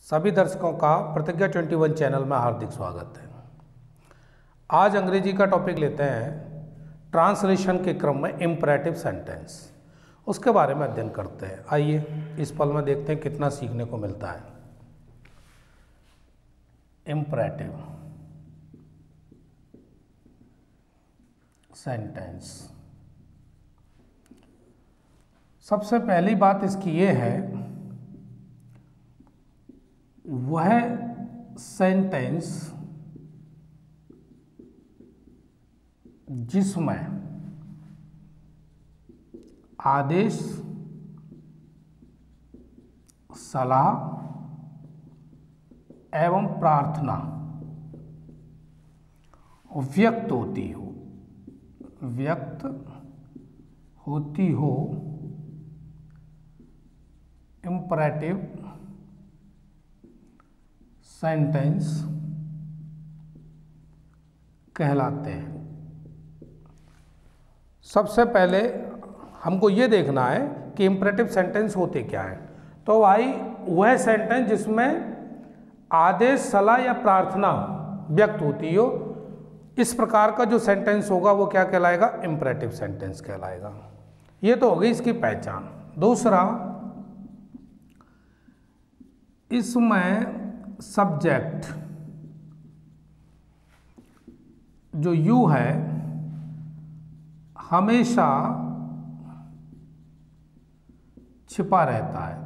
सभी दर्शकों का प्रतिज्ञा 21 चैनल में हार्दिक स्वागत है। आज अंग्रेजी का टॉपिक लेते हैं ट्रांसलेशन के क्रम में इम्परेटिव सेंटेंस, उसके बारे में अध्ययन करते हैं। आइए इस पल में देखते हैं कितना सीखने को मिलता है। इम्परेटिव सेंटेंस, सबसे पहली बात इसकी ये है, वह सेंटेंस जिसमें आदेश, सलाह एवं प्रार्थना व्यक्त होती हो इम्परेटिव सेंटेंस कहलाते हैं। सबसे पहले हमको ये देखना है कि इम्परेटिव सेंटेंस होते क्या है। तो भाई वह सेंटेंस जिसमें आदेश, सलाह या प्रार्थना व्यक्त होती हो, इस प्रकार का जो सेंटेंस होगा वो क्या कहलाएगा? इम्परेटिव सेंटेंस कहलाएगा। ये तो हो गई इसकी पहचान। दूसरा, इसमें सब्जेक्ट जो यू है हमेशा छिपा रहता है।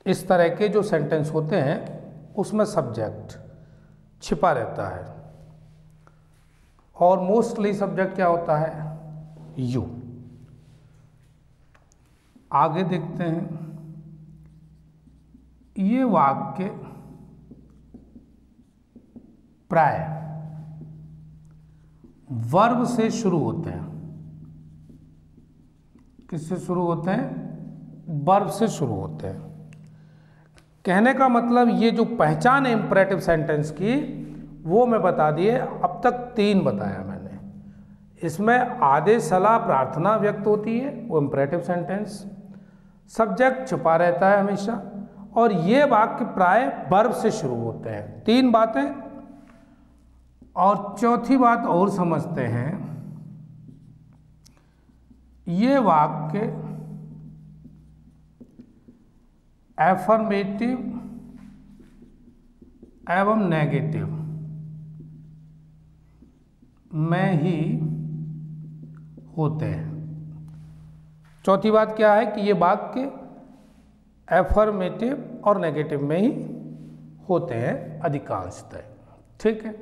इस तरह के जो सेंटेंस होते हैं उसमें सब्जेक्ट छिपा रहता है, और मोस्टली सब्जेक्ट क्या होता है? यू। आगे देखते हैं, ये वाक्य प्राय वर्ब से शुरू होते हैं। किससे शुरू होते हैं? वर्ब से शुरू होते हैं। कहने का मतलब ये जो पहचान है इम्परेटिव सेंटेंस की, वो मैं बता दिए। अब तक 3 बताया मैंने। इसमें आदेश, सलाह, प्रार्थना व्यक्त होती है, वो इम्परेटिव सेंटेंस। सब्जेक्ट छुपा रहता है हमेशा, और ये वाक्य प्राय वर्ब से शुरू होते हैं। 3 बातें। और चौथी बात और समझते हैं, ये वाक्य एफर्मेटिव एवं नेगेटिव में ही होते हैं। चौथी बात क्या है कि ये वाक्य एफर्मेटिव और नेगेटिव में ही होते हैं अधिकांशतः। ठीक है।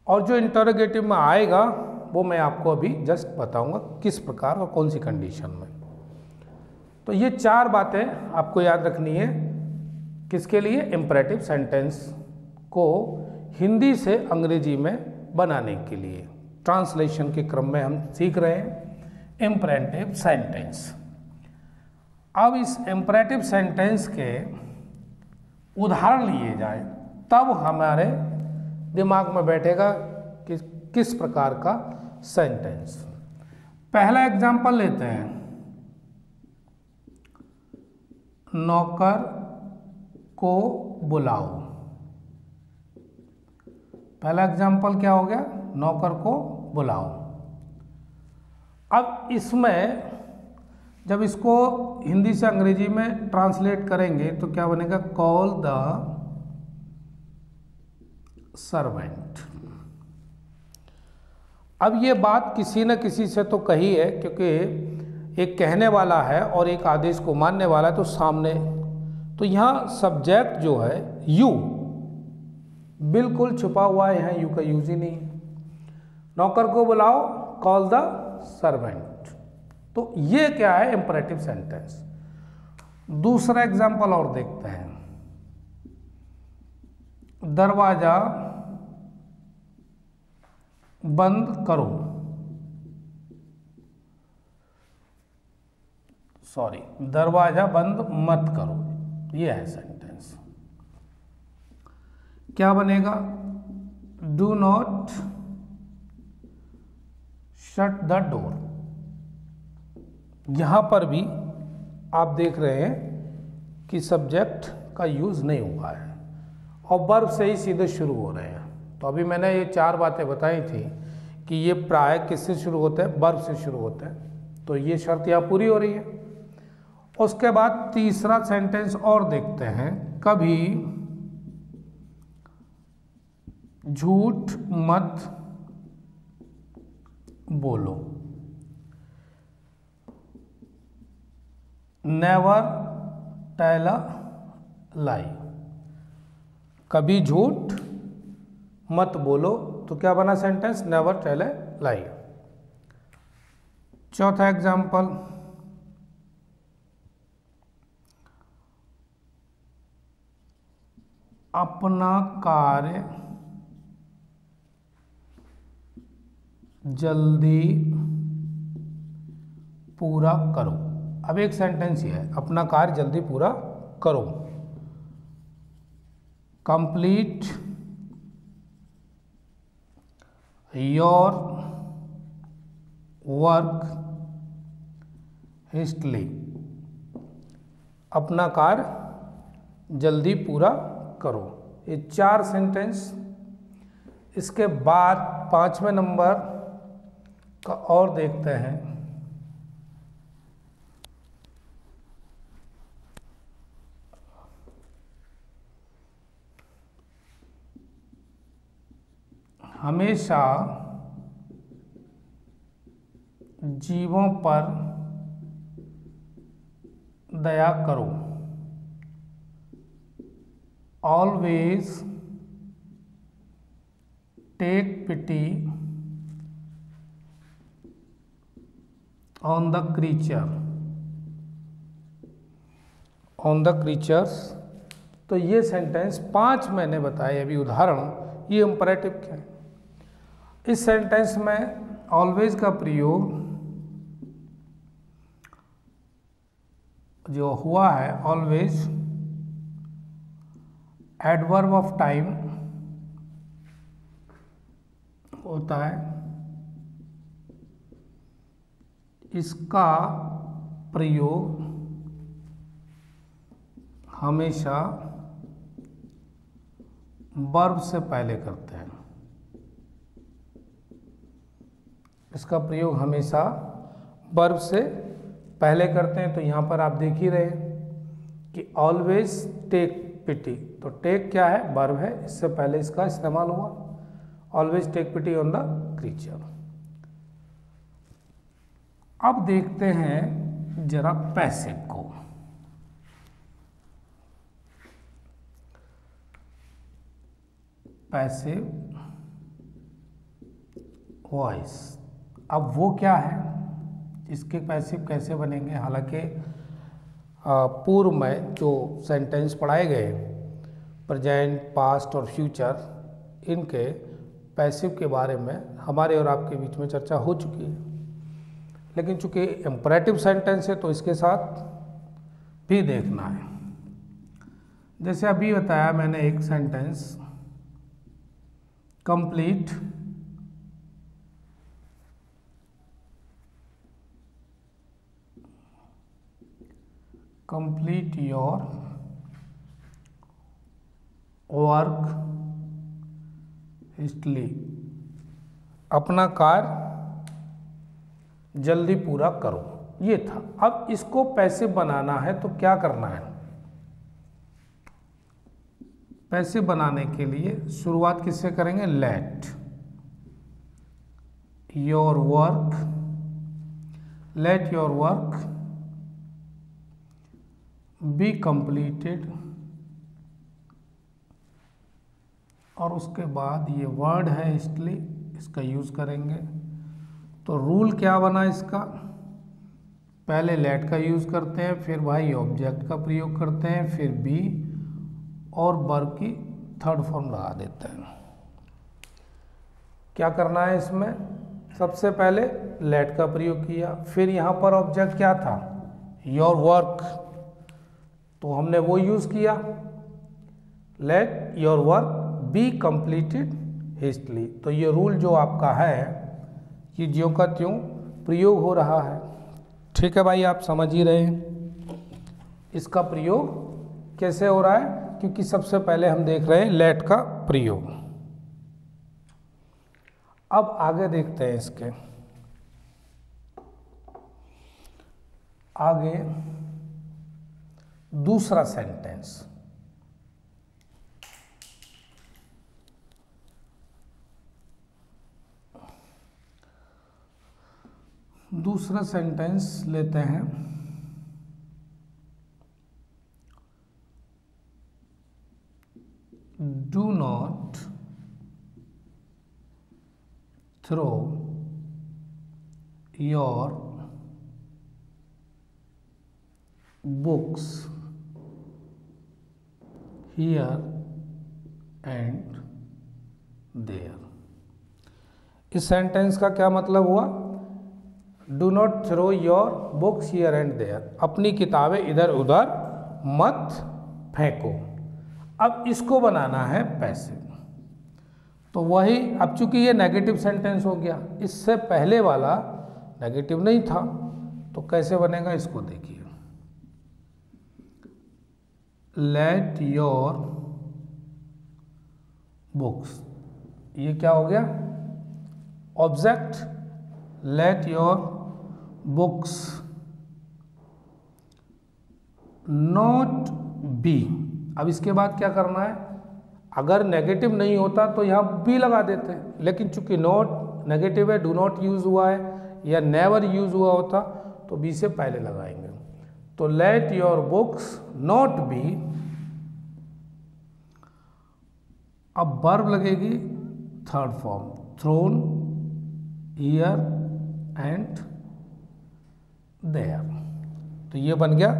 और जो इंटरोगेटिव में आएगा वो मैं आपको अभी जस्ट बताऊंगा किस प्रकार और कौन सी कंडीशन में। तो ये 4 बातें आपको याद रखनी है। किसके लिए? इम्परेटिव सेंटेंस को हिंदी से अंग्रेजी में बनाने के लिए। ट्रांसलेशन के क्रम में हम सीख रहे हैं इम्परेटिव सेंटेंस। अब इस इम्परेटिव सेंटेंस के उदाहरण लिए जाए तब हमारे दिमाग में बैठेगा कि किस प्रकार का सेंटेंस। पहला एग्जांपल लेते हैं, नौकर को बुलाओ। पहला एग्जांपल क्या हो गया? नौकर को बुलाओ। अब इसमें जब इसको हिंदी से अंग्रेजी में ट्रांसलेट करेंगे तो क्या बनेगा? Call the servant. अब ये बात किसी न किसी से तो कही है, क्योंकि एक कहने वाला है और एक आदेश को मानने वाला है, तो सामने तो यहाँ सब्जेक्ट जो है यू बिल्कुल छुपा हुआ है, यहाँ यू का यूज ही नहीं है। नौकर को बुलाओ, कॉल द सर्वेंट। तो ये क्या है? Imperative sentence. दूसरा एग्जांपल और देखते हैं, दरवाजा बंद करो। सॉरी, दरवाजा बंद मत करो। ये है सेंटेंस। क्या बनेगा? Do not shut the door. यहां पर भी आप देख रहे हैं कि सब्जेक्ट का यूज़ नहीं हुआ है और वर्ब से ही सीधे शुरू हो रहे हैं। तो अभी मैंने ये 4 बातें बताई थी कि ये प्राय किससे शुरू होते हैं, वर्ब से शुरू होते हैं। तो ये शर्त यहाँ पूरी हो रही है। उसके बाद तीसरा सेंटेंस और देखते हैं, कभी झूठ मत बोलो, नेवर टेल अ लाई। कभी झूठ मत बोलो, तो क्या बना सेंटेंस, नेवर टेल अ लाई। चौथा एग्जाम्पल, अपना कार्य जल्दी पूरा करो। अब एक सेंटेंस ही है, अपना कार्य जल्दी पूरा करो। Complete your work hastily. अपना कार्य जल्दी पूरा करो। ये 4 सेंटेंस। इसके बाद 5वें नंबर का और देखते हैं, हमेशा जीवों पर दया करो। Always take pity on the creature, on the creatures. तो ये सेंटेंस 5 मैंने बताए अभी उदाहरण, ये इंपरेटिव क्या है। इस सेंटेंस में ऑलवेज का प्रयोग जो हुआ है, ऑलवेज एडवर्ब ऑफ टाइम होता है। इसका प्रयोग हमेशा वर्ब से पहले करते हैं। इसका प्रयोग हमेशा वर्ब से पहले करते हैं। तो यहाँ पर आप देख ही रहे हैं कि ऑलवेज टेक पिटी, तो टेक क्या है, वर्ब है, इससे पहले इसका इस्तेमाल हुआ। Always take pity on the creature. अब देखते हैं जरा पैसिव को। पैसिव वॉइस, अब वो क्या है, इसके पैसिव कैसे बनेंगे। हालांकि पूर्व में जो सेंटेंस पढ़ाए गए, प्रेजेंट, पास्ट और फ्यूचर, इनके पैसिव के बारे में हमारे और आपके बीच में चर्चा हो चुकी है। लेकिन चूंकि इंपरेटिव सेंटेंस है तो इसके साथ भी देखना है। जैसे अभी बताया मैंने एक sentence, complete complete your work history, अपना कार्य जल्दी पूरा करो, ये था। अब इसको पैसिव बनाना है तो क्या करना है। पैसिव बनाने के लिए शुरुआत किससे करेंगे, let your work, let your work be completed, और उसके बाद ये वर्ड है हिस्टरी, इसका यूज करेंगे। तो रूल क्या बना इसका, पहले लेट का यूज करते हैं, फिर भाई ऑब्जेक्ट का प्रयोग करते हैं, फिर बी और वर्ब की थर्ड फॉर्म लगा देते हैं। क्या करना है इसमें, सबसे पहले लेट का प्रयोग किया, फिर यहाँ पर ऑब्जेक्ट क्या था, योर वर्क, तो हमने वो यूज किया, let your work be completed history. तो ये रूल जो आपका है कि ज्यों का त्यों प्रयोग हो रहा है। ठीक है भाई, आप समझ ही रहे हैं, इसका प्रयोग कैसे हो रहा है? क्योंकि सबसे पहले हम देख रहे हैं लेट का प्रयोग। अब आगे देखते हैं इसके आगे दूसरा सेंटेंस। दूसरा सेंटेंस लेते हैं। Do not throw your books here and there. इस सेंटेंस का क्या मतलब हुआ? Do not throw your books here and there, अपनी किताबें इधर उधर मत फेंको। अब इसको बनाना है पैसिव। तो वही, अब चूंकि ये नेगेटिव सेंटेंस हो गया, इससे पहले वाला नेगेटिव नहीं था, तो कैसे बनेगा इसको देखिए। लेट योर बुक्स, ये क्या हो गया? Object. Late your books not be. अब इसके बाद क्या करना है? अगर नेगेटिव नहीं होता तो यहाँ बी लगा देते हैं, लेकिन चूंकि नॉट नेगेटिव है, डू नॉट यूज हुआ है या नेवर यूज हुआ होता तो बी से पहले लगाएंगे। तो let your books not be, अब वर्ब लगेगी third form, thrown here and there. तो ये बन गया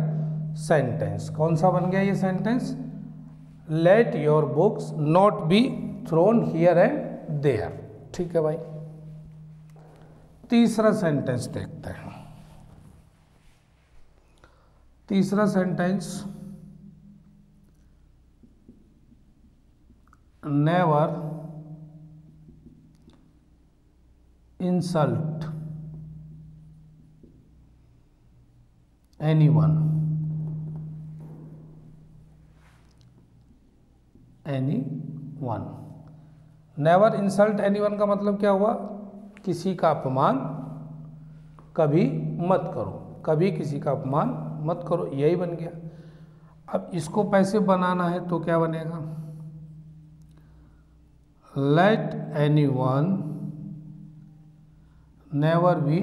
सेंटेंस। कौन सा बन गया ये sentence? Let your books not be thrown here and there. ठीक है भाई। तीसरा सेंटेंस देखते हैं। तीसरा sentence, never insult anyone, never insult anyone का मतलब क्या हुआ? किसी का अपमान कभी मत करो, कभी किसी का अपमान मत करो, यही बन गया। अब इसको पैसिव बनाना है तो क्या बनेगा? Let anyone never be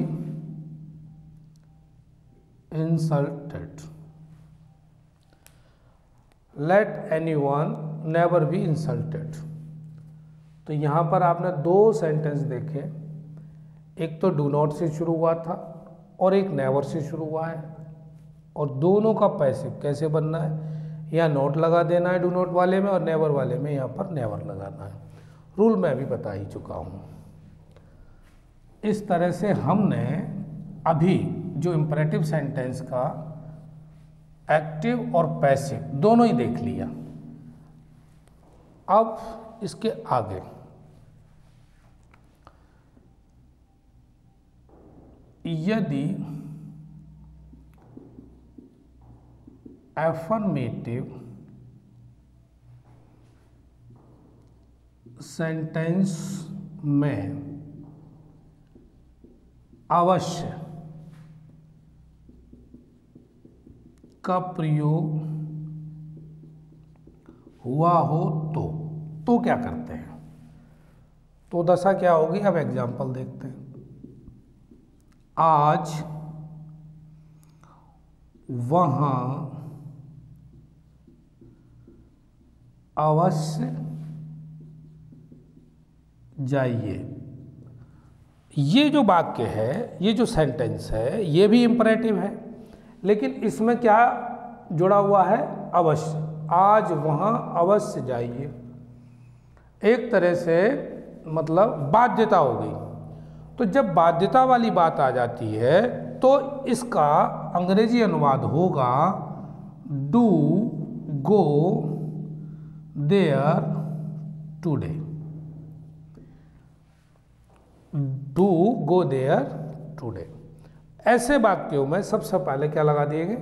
insulted. Let anyone never be insulted. तो यहां पर आपने दो सेंटेंस देखे, एक तो डू नॉट से शुरू हुआ था और एक नेवर से शुरू हुआ है, और दोनों का पैसिव कैसे बनना है? यहाँ नोट लगा देना है डू नॉट वाले में, और नेवर वाले में यहाँ पर नेवर लगाना है। रूल मैं अभी बता ही चुका हूँ। इस तरह से हमने अभी जो इंपरेटिव सेंटेंस का एक्टिव और पैसिव दोनों ही देख लिया। अब इसके आगे यदि एफर्मेटिव सेंटेंस में अवश्य का प्रयोग हुआ हो तो क्या करते हैं? तो दशा क्या होगी? अब एग्जाम्पल देखते हैं। आज वहां अवश्य जाइए। ये जो वाक्य है, ये जो सेंटेंस है, ये भी इंपरेटिव है, लेकिन इसमें क्या जुड़ा हुआ है? अवश्य। आज वहां अवश्य जाइए, एक तरह से मतलब बाध्यता हो गई। तो जब बाध्यता वाली बात आ जाती है तो इसका अंग्रेजी अनुवाद होगा do go there today. Do go there today. ऐसे वाक्यों में सबसे पहले क्या लगा दिएंगे?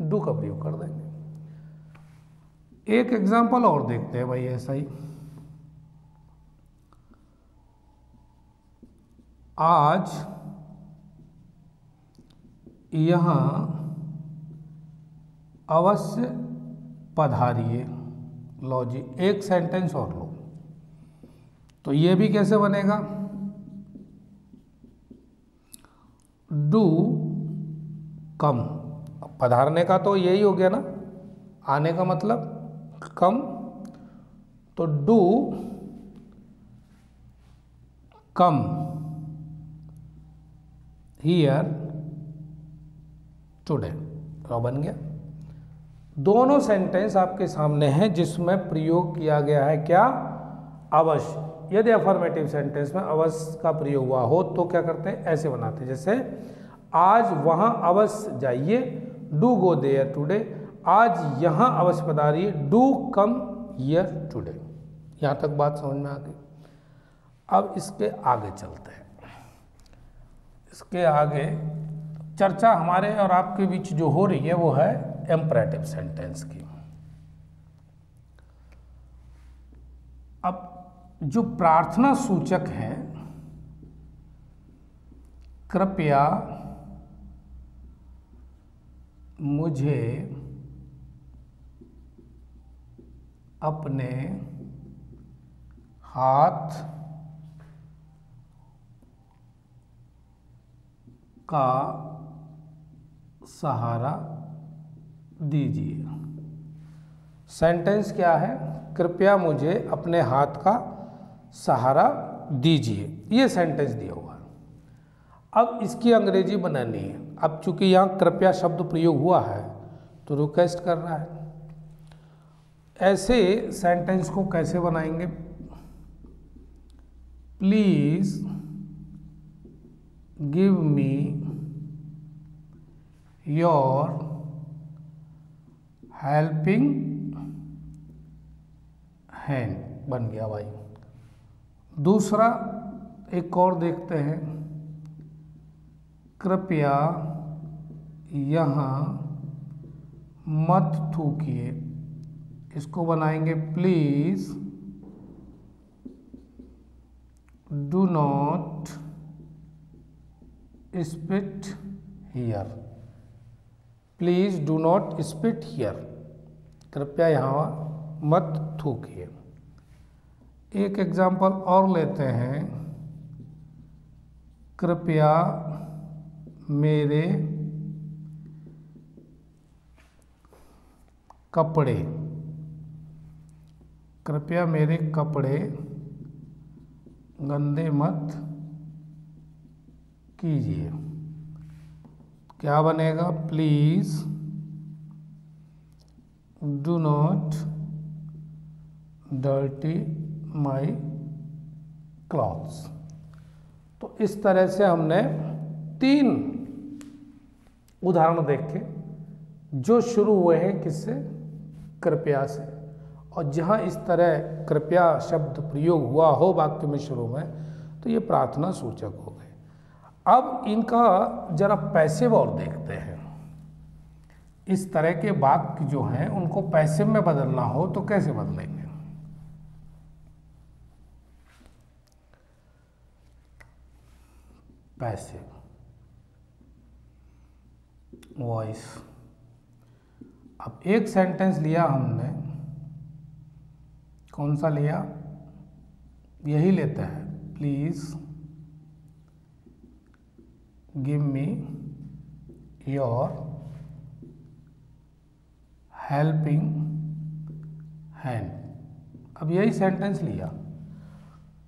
डू का प्रयोग कर देंगे। एक एग्जांपल और देखते हैं भाई ऐसा ही। आज यहाँ अवश्य पधारिए। लो जी, एक सेंटेंस और लो, तो ये भी कैसे बनेगा? Do come. पधारने का तो यही हो गया ना, आने का मतलब कम, तो डू कम हियर टुडे। तो बन गया। दोनों सेंटेंस आपके सामने हैं जिसमें प्रयोग किया गया है क्या? अवश्य। यदि अफर्मेटिव सेंटेंस में अवश्य का प्रयोग हुआ हो तो क्या करते हैं? ऐसे बनाते हैं, जैसे आज वहां अवश्य जाइए, डू गो देयर टुडे। आज यहां अवश्य पधारिए, डू कम हियर टुडे। यहां तक बात समझ में आ गई। अब इसके आगे चलते हैं। इसके आगे चर्चा हमारे और आपके बीच जो हो रही है वो है इम्परेटिव सेंटेंस की। अब जो प्रार्थना सूचक है, कृपया मुझे अपने हाथ का सहारा दीजिए। सेंटेंस क्या है? कृपया मुझे अपने हाथ का सहारा दीजिए। ये सेंटेंस दिया हुआ है। अब इसकी अंग्रेजी बनानी है। अब चूंकि यहाँ कृपया शब्द प्रयोग हुआ है तो रिक्वेस्ट कर रहा है। ऐसे सेंटेंस को कैसे बनाएंगे? Please give me your helping hand. बन गया भाई। दूसरा एक और देखते हैं। कृपया यहाँ मत थूकिए। इसको बनाएंगे please do not spit here. Please do not spit here. कृपया यहाँ मत थूकिए। एक एग्जाम्पल और लेते हैं। कृपया मेरे कपड़े, कृपया मेरे कपड़े गंदे मत कीजिए। क्या बनेगा? Please do not dirty my clothes. तो इस तरह से हमने 3 उदाहरण देखे जो शुरू हुए हैं किससे? कृपया से। और जहाँ इस तरह कृपया शब्द प्रयोग हुआ हो वाक्य में शुरू में, तो ये प्रार्थना सूचक हो गए। अब इनका जरा पैसिव और देखते हैं। इस तरह के वाक्य जो हैं उनको पैसिव में बदलना हो तो कैसे बदलेंगे? Passive voice. अब एक सेंटेंस लिया हमने, कौन सा लिया? यही लेते हैं, please give me your helping hand. अब यही सेंटेंस लिया।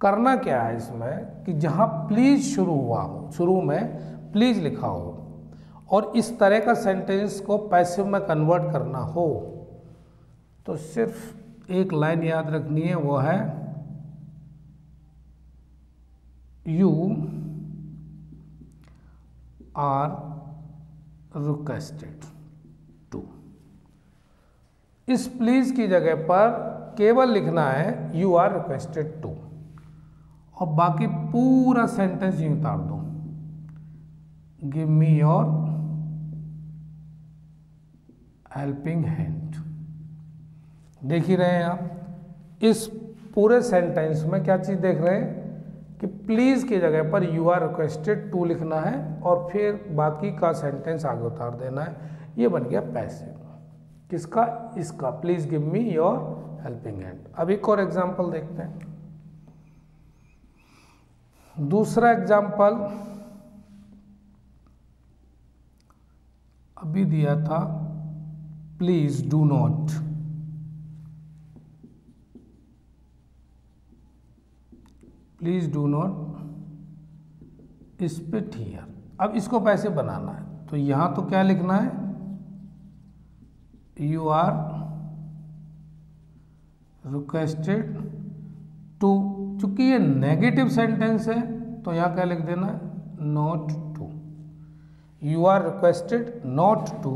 करना क्या है इसमें कि जहां प्लीज शुरू हुआ हो, शुरू में प्लीज लिखा हो और इस तरह का सेंटेंस को पैसिव में कन्वर्ट करना हो तो सिर्फ एक लाइन याद रखनी है, वो है यू आर रिक्वेस्टेड टू। इस प्लीज की जगह पर केवल लिखना है यू आर रिक्वेस्टेड टू और बाकी पूरा सेंटेंस यूं उतार दो, give me your helping hand. देख ही रहे हैं आप। इस पूरे सेंटेंस में क्या चीज़ देख रहे हैं कि प्लीज़ की जगह पर यू आर रिक्वेस्टेड टू लिखना है और फिर बाकी का सेंटेंस आगे उतार देना है। ये बन गया पैसिव। किसका? इसका। Please give me your helping hand. अब एक और एग्जाम्पल देखते हैं। दूसरा एग्जाम्पल अभी दिया था, please do not, please do not spit here. अब इसको कैसे बनाना है, तो यहां तो क्या लिखना है, यू आर रिक्वेस्टेड टू। चूंकि ये नेगेटिव सेंटेंस है तो यहां क्या लिख देना है, not to. You are requested not to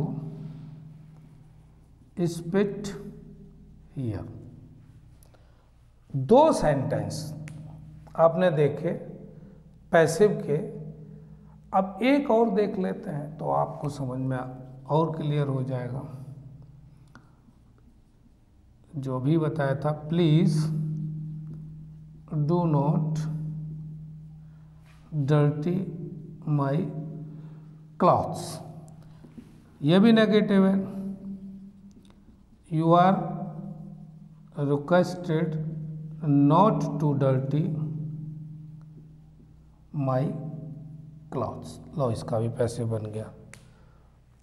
spit here. दो सेंटेंस आपने देखे पैसिव के। अब एक और देख लेते हैं तो आपको समझ में और क्लियर हो जाएगा। जो भी बताया था, please do not dirty my clothes. ये भी नेगेटिव है। You are requested not to dirty my clothes. लो, इसका भी पैसिव बन गया।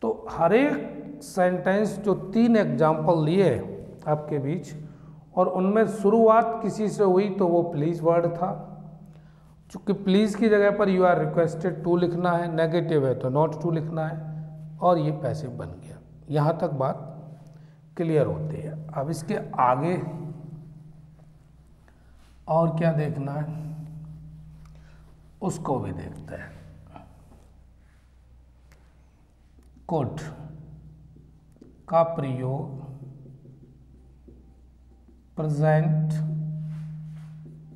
तो हर एक सेंटेंस जो 3 एग्जाम्पल लिए आपके बीच, और उनमें शुरुआत किसी से हुई तो वो प्लीज वर्ड था। चूंकि प्लीज की जगह पर यू आर रिक्वेस्टेड टू लिखना है, नेगेटिव है तो नॉट टू लिखना है, और ये पैसिव बन गया। यहाँ तक बात क्लियर होती है। अब इसके आगे और क्या देखना है उसको भी देखते हैं। कुड का प्रयोग प्रेजेंट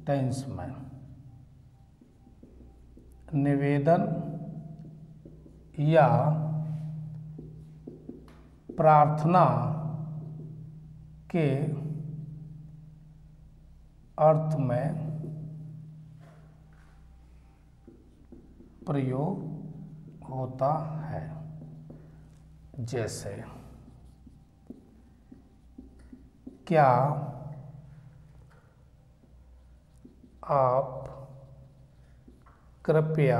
टेंस में निवेदन या प्रार्थना के अर्थ में प्रयोग होता है। जैसे, क्या आप कृपया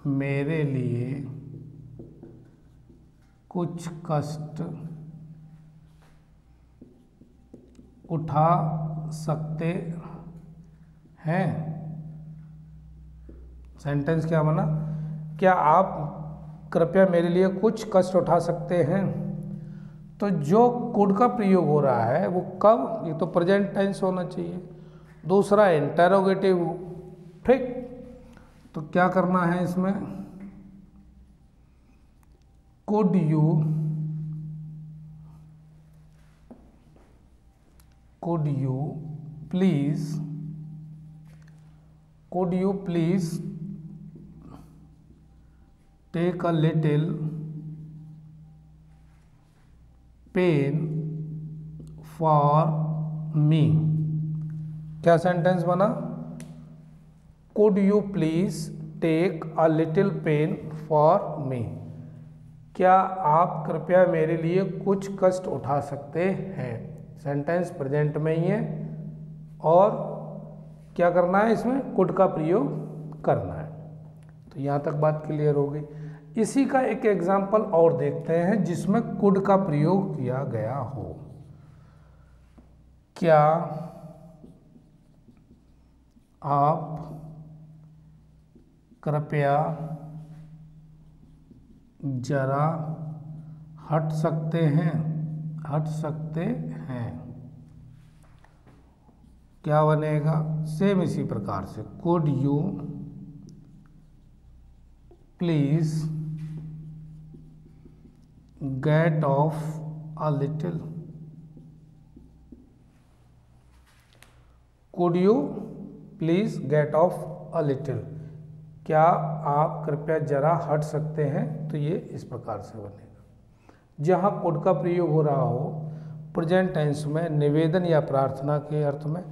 मेरे लिए कुछ कष्ट उठा सकते हैं। सेंटेंस क्या बना, क्या आप कृपया मेरे लिए कुछ कष्ट उठा सकते हैं। तो जो कुड का प्रयोग हो रहा है वो कब, ये तो प्रेजेंट टेंस होना चाहिए, दूसरा इंटरोगेटिव। ठीक, तो क्या करना है इसमें, could you please take a little pain for me. क्या सेंटेंस बना, could you please take a little pain for me. क्या आप कृपया मेरे लिए कुछ कष्ट उठा सकते हैं। सेंटेंस प्रेजेंट में ही है और क्या करना है, इसमें कुड का प्रयोग करना है। तो यहाँ तक बात क्लियर हो गई। इसी का एक एग्जाम्पल और देखते हैं जिसमें कुड का प्रयोग किया गया हो। क्या आप कृपया जरा हट सकते हैं। क्या बनेगा, सेम इसी प्रकार से, could you please get of a little. Could you please get of a little, क्या आप कृपया जरा हट सकते हैं। तो ये इस प्रकार से बनेगा। जहाँ कुड का प्रयोग हो रहा हो प्रेजेंट टेंस में निवेदन या प्रार्थना के अर्थ में,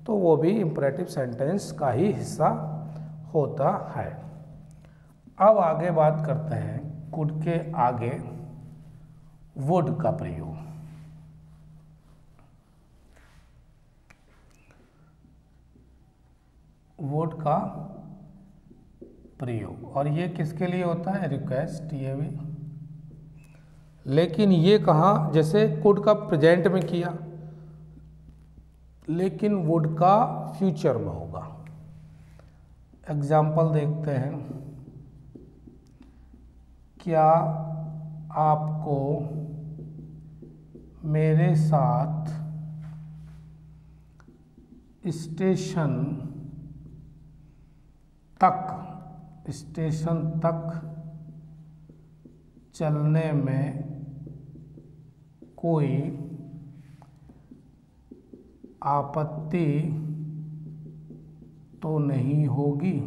तो वो भी इंपरेटिव सेंटेंस का ही हिस्सा होता है। अब आगे बात करते हैं कुड के आगे वुड का प्रयोग। वुड का प्रयोग, और ये किसके लिए होता है? रिक्वेस्ट, ये भी। लेकिन ये कहाँ, जैसे कुड का प्रेजेंट में किया, लेकिन वुड का फ्यूचर में होगा। एग्जाम्पल देखते हैं। क्या आपको मेरे साथ स्टेशन तक चलने में कोई आपत्ति तो नहीं होगी?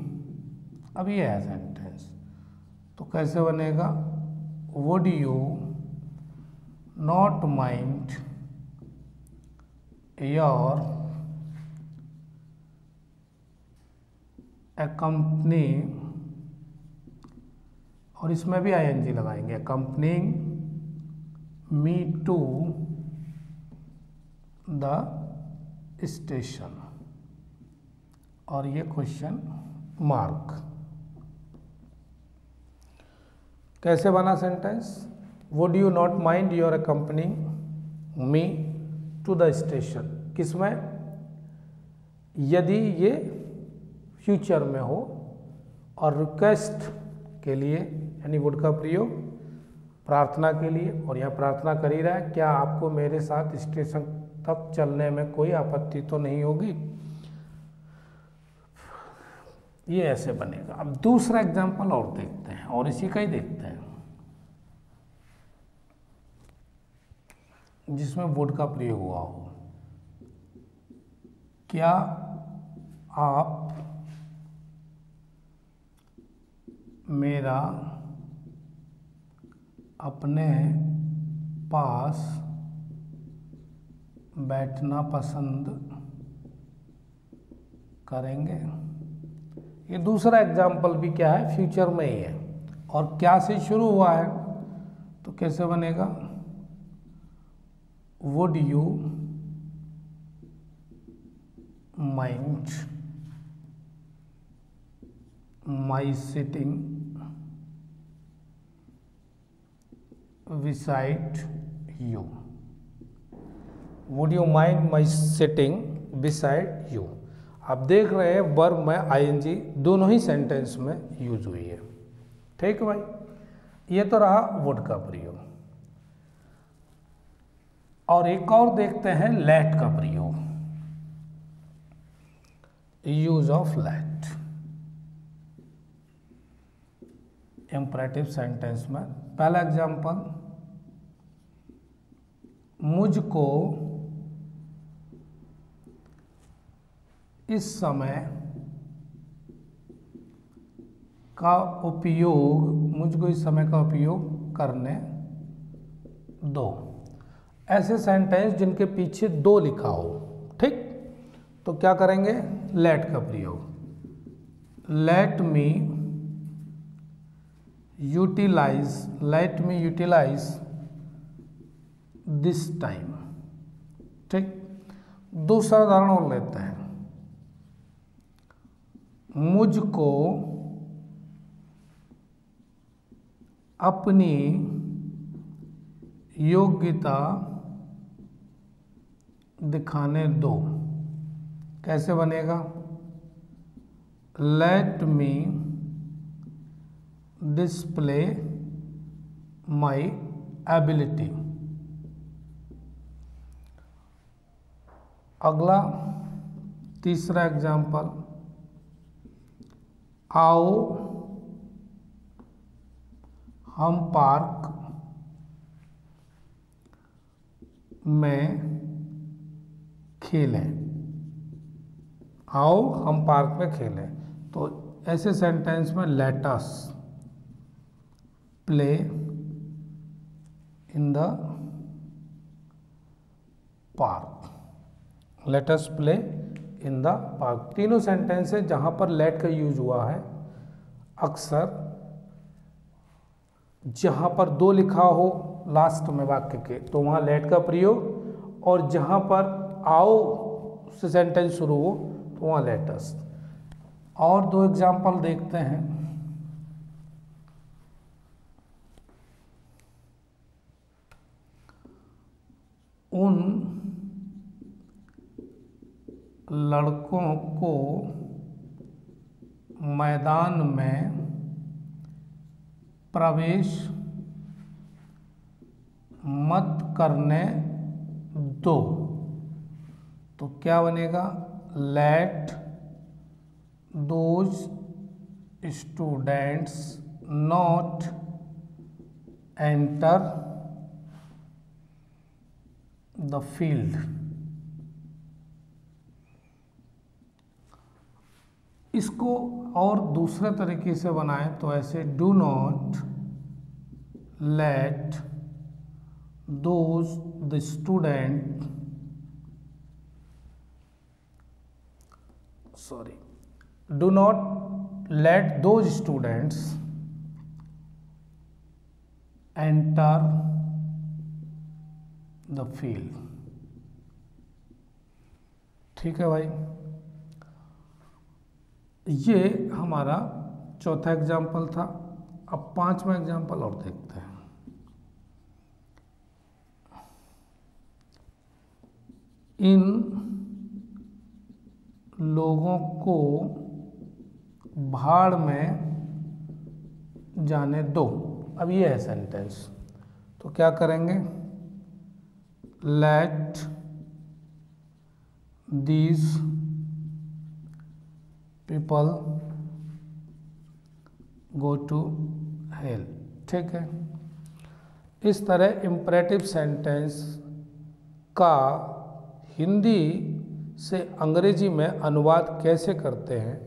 अब ये है सेंटेंस, तो कैसे बनेगा? Would you not mind your accompany, और इसमें भी ing लगाएंगे, accompanying me to the station, और ये क्वेश्चन मार्क। कैसे बना sentence? Would you not mind your accompanying me to the station, किसमें? यदि ये फ्यूचर में हो, और रिक्वेस्ट के लिए यानी वुड का प्रयोग प्रार्थना के लिए, और यहाँ प्रार्थना कर ही रहा है, क्या आपको मेरे साथ स्टेशन तक चलने में कोई आपत्ति तो नहीं होगी? ये ऐसे बनेगा। अब दूसरा एग्जाम्पल और देखते हैं, और इसी का ही देखते हैं, जिसमें वुड का प्रयोग हुआ हो। क्या आप मेरा अपने पास बैठना पसंद करेंगे? ये दूसरा एग्जाम्पल भी क्या है? फ्यूचर में ही है, और क्या से शुरू हुआ है, तो कैसे बनेगा? Would you mind my sitting beside you? Would you mind my sitting beside you? आप देख रहे हैं वर्ब में ing दोनों ही सेंटेंस में यूज हुई है। ठीक है भाई, ये तो रहा वुड का प्रयोग। और एक और देखते हैं लेट का प्रयोग, use of let imperative sentence में। पहला एग्जाम्पल, मुझको इस समय का उपयोग करने दो। ऐसे सेंटेंस जिनके पीछे दो लिखा हो, ठीक, तो क्या करेंगे? लेट का प्रयोग। Let me utilize this time. ठीक, दूसरा उदाहरण और लेते हैं। मुझको अपनी योग्यता दिखाने दो। कैसे बनेगा? Let me display my ability. अगला तीसरा एग्जाम्पल, आओ हम पार्क में खेलें। आओ हम पार्क में खेलें, तो ऐसे सेंटेंस में let us play in the park, let us play in the park. तीनों सेंटेंस है जहां पर लेट का यूज हुआ है। अक्सर जहां पर दो लिखा हो लास्ट में वाक्य के तो वहां लेट का प्रयोग, और जहां पर आओ से सेंटेंस शुरू हो तो वहां लेटस। और दो एग्जाम्पल देखते हैं। उन लड़कों को मैदान में प्रवेश मत करने दो, तो क्या बनेगा? Late those students not enter the field. इसको और दूसरे तरीके से बनाएं तो ऐसे, do not let those the student, sorry, do not let those students enter the field. ठीक है भाई, ये हमारा चौथा एग्जाम्पल था। अब पांचवा एग्जाम्पल और देखते हैं। इन लोगों को भाड़ में जाने दो। अब ये है सेंटेंस, तो क्या करेंगे? Let these people go to hell. ठीक है, इस तरह इम्परेटिव सेंटेंस का हिंदी से अंग्रेजी में अनुवाद कैसे करते हैं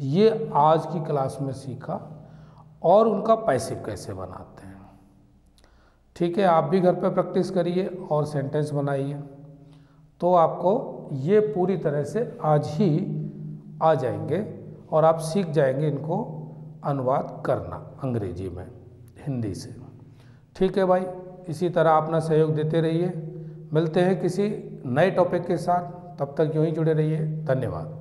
ये आज की क्लास में सीखा, और उनका पैसिव कैसे बनाते हैं। ठीक है, आप भी घर पे प्रैक्टिस करिए और सेंटेंस बनाइए, तो आपको ये पूरी तरह से आज ही आ जाएंगे और आप सीख जाएंगे इनको अनुवाद करना अंग्रेजी में हिंदी से। ठीक है भाई, इसी तरह अपना सहयोग देते रहिए। मिलते हैं किसी नए टॉपिक के साथ, तब तक यूं ही जुड़े रहिए। धन्यवाद।